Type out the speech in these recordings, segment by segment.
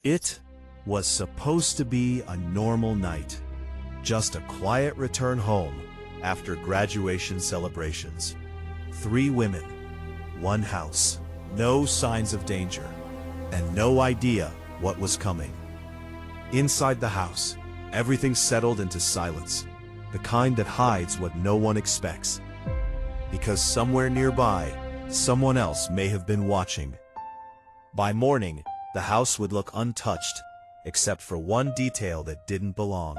It was supposed to be a normal night, just a quiet return home after graduation celebrations. 3 women, 1 house, no signs of danger, and no idea what was coming. Inside the house, everything settled into silence, the kind that hides what no one expects. Because somewhere nearby, someone else may have been watching. By morning, the house would look untouched, except for one detail that didn't belong.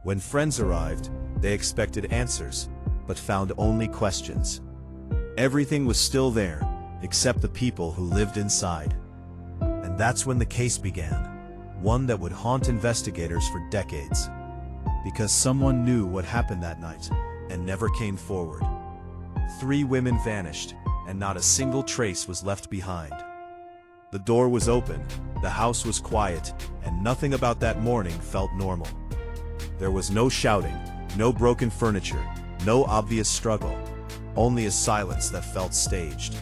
When friends arrived, they expected answers, but found only questions. Everything was still there, except the people who lived inside. And that's when the case began, one that would haunt investigators for decades. Because someone knew what happened that night, and never came forward. 3 women vanished, and not a single trace was left behind. The door was open, the house was quiet, and nothing about that morning felt normal. There was no shouting, no broken furniture, no obvious struggle, only a silence that felt staged.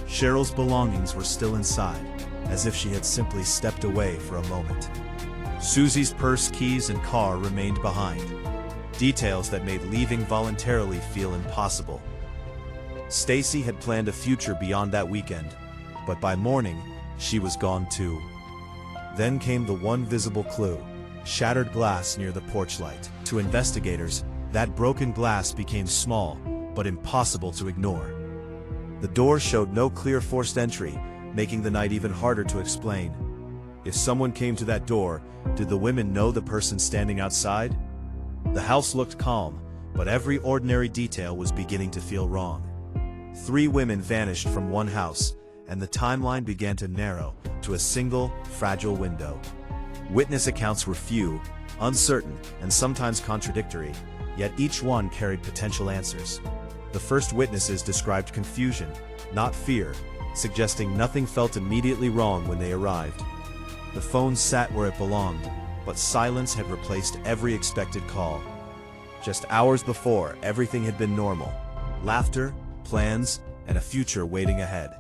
Sherrill's belongings were still inside, as if she had simply stepped away for a moment. Suzie's purse, keys, and car remained behind, details that made leaving voluntarily feel impossible. Stacy had planned a future beyond that weekend, but by morning, she was gone too. Then came the one visible clue, shattered glass near the porch light. To investigators, that broken glass became small, but impossible to ignore. The door showed no clear forced entry, making the night even harder to explain. If someone came to that door, did the women know the person standing outside? The house looked calm, but every ordinary detail was beginning to feel wrong. 3 women vanished from one house, and the timeline began to narrow to a single, fragile window. Witness accounts were few, uncertain, and sometimes contradictory, yet each one carried potential answers. The first witnesses described confusion, not fear, suggesting nothing felt immediately wrong when they arrived. The phone sat where it belonged, but silence had replaced every expected call. Just hours before, everything had been normal. Laughter, plans, and a future waiting ahead.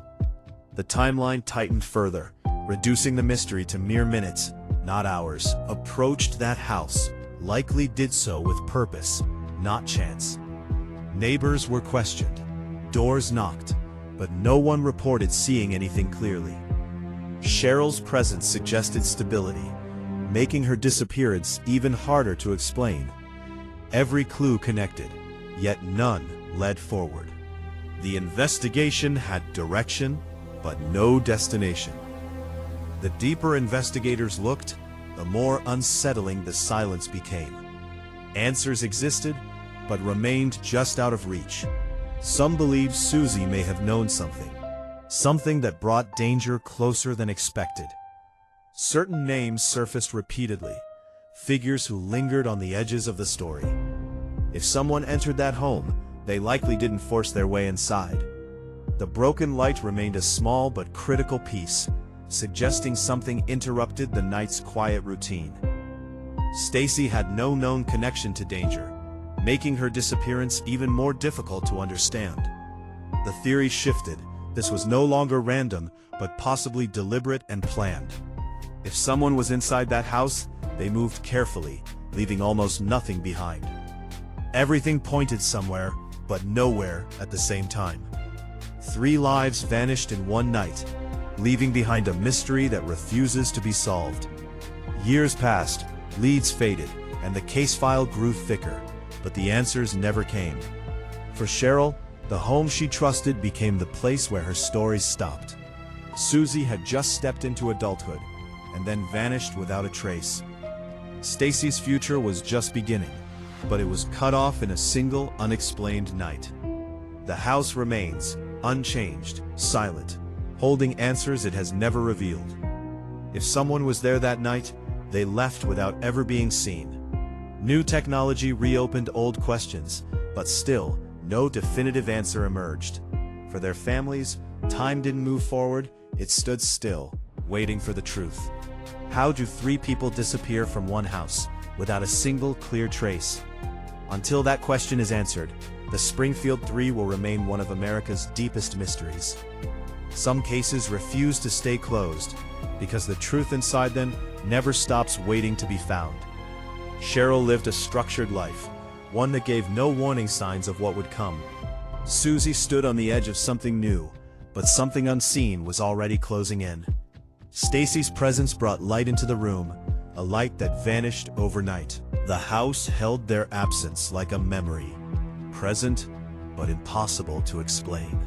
The timeline tightened further, reducing the mystery to mere minutes, not hours. Approached that house, likely did so with purpose, not chance. Neighbors were questioned, doors knocked, but no one reported seeing anything clearly. Sherrill's presence suggested stability, making her disappearance even harder to explain. Every clue connected, yet none led forward. The investigation had direction, but no destination. The deeper investigators looked, the more unsettling the silence became. Answers existed, but remained just out of reach. Some believed Suzie may have known something that brought danger closer than expected. Certain names surfaced repeatedly, figures who lingered on the edges of the story. If someone entered that home, they likely didn't force their way inside. The broken light remained a small but critical piece, suggesting something interrupted the night's quiet routine. Stacy had no known connection to danger, making her disappearance even more difficult to understand. The theory shifted. This was no longer random, but possibly deliberate and planned. If someone was inside that house, they moved carefully, leaving almost nothing behind. Everything pointed somewhere, but nowhere at the same time. 3 lives vanished in one night, leaving behind a mystery that refuses to be solved. Years passed, leads faded, and the case file grew thicker, but the answers never came. For Sherrill, the home she trusted became the place where her stories stopped. Suzie had just stepped into adulthood, and then vanished without a trace. Stacy's future was just beginning, but it was cut off in a single, unexplained night. The house remains, unchanged, silent, holding answers it has never revealed. If someone was there that night, they left without ever being seen. New technology reopened old questions, but still, no definitive answer emerged. For their families, time didn't move forward, it stood still, waiting for the truth. How do 3 people disappear from one house, without a single clear trace? Until that question is answered, the Springfield Three will remain one of America's deepest mysteries. Some cases refuse to stay closed because the truth inside them never stops waiting to be found. Sherrill lived a structured life, one that gave no warning signs of what would come. Suzie stood on the edge of something new, but something unseen was already closing in. Stacy's presence brought light into the room, a light that vanished overnight. The house held their absence like a memory, present but impossible to explain.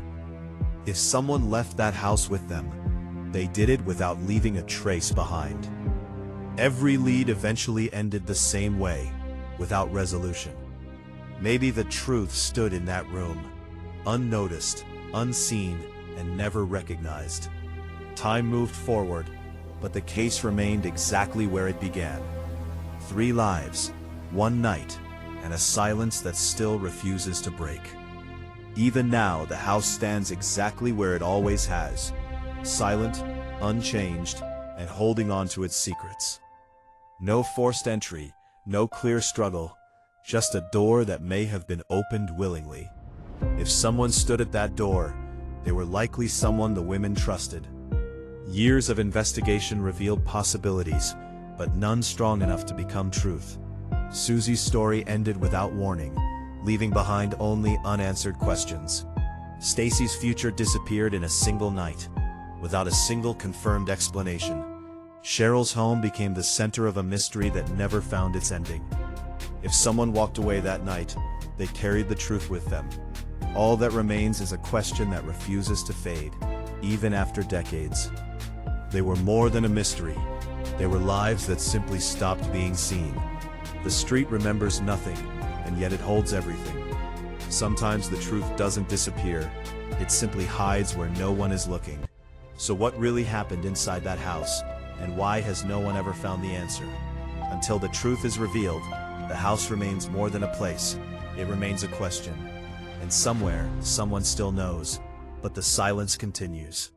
If someone left that house with them, they did it without leaving a trace behind. Every lead eventually ended the same way, without resolution. Maybe the truth stood in that room, unnoticed, unseen, and never recognized. Time moved forward, but the case remained exactly where it began. 3 lives, 1 night, and a silence that still refuses to break. Even now, the house stands exactly where it always has, silent, unchanged, and holding on to its secrets. No forced entry, no clear struggle, just a door that may have been opened willingly. If someone stood at that door, they were likely someone the women trusted. Years of investigation revealed possibilities, but none strong enough to become truth. Suzie's story ended without warning, leaving behind only unanswered questions. Stacy's future disappeared in a single night, without a single confirmed explanation. Sherrill's home became the center of a mystery that never found its ending. If someone walked away that night, they carried the truth with them. All that remains is a question that refuses to fade, even after decades. They were more than a mystery. They were lives that simply stopped being seen. The street remembers nothing, and yet it holds everything. Sometimes the truth doesn't disappear, it simply hides where no one is looking. So what really happened inside that house, and why has no one ever found the answer? Until the truth is revealed, the house remains more than a place. It remains a question. And somewhere, someone still knows, but the silence continues.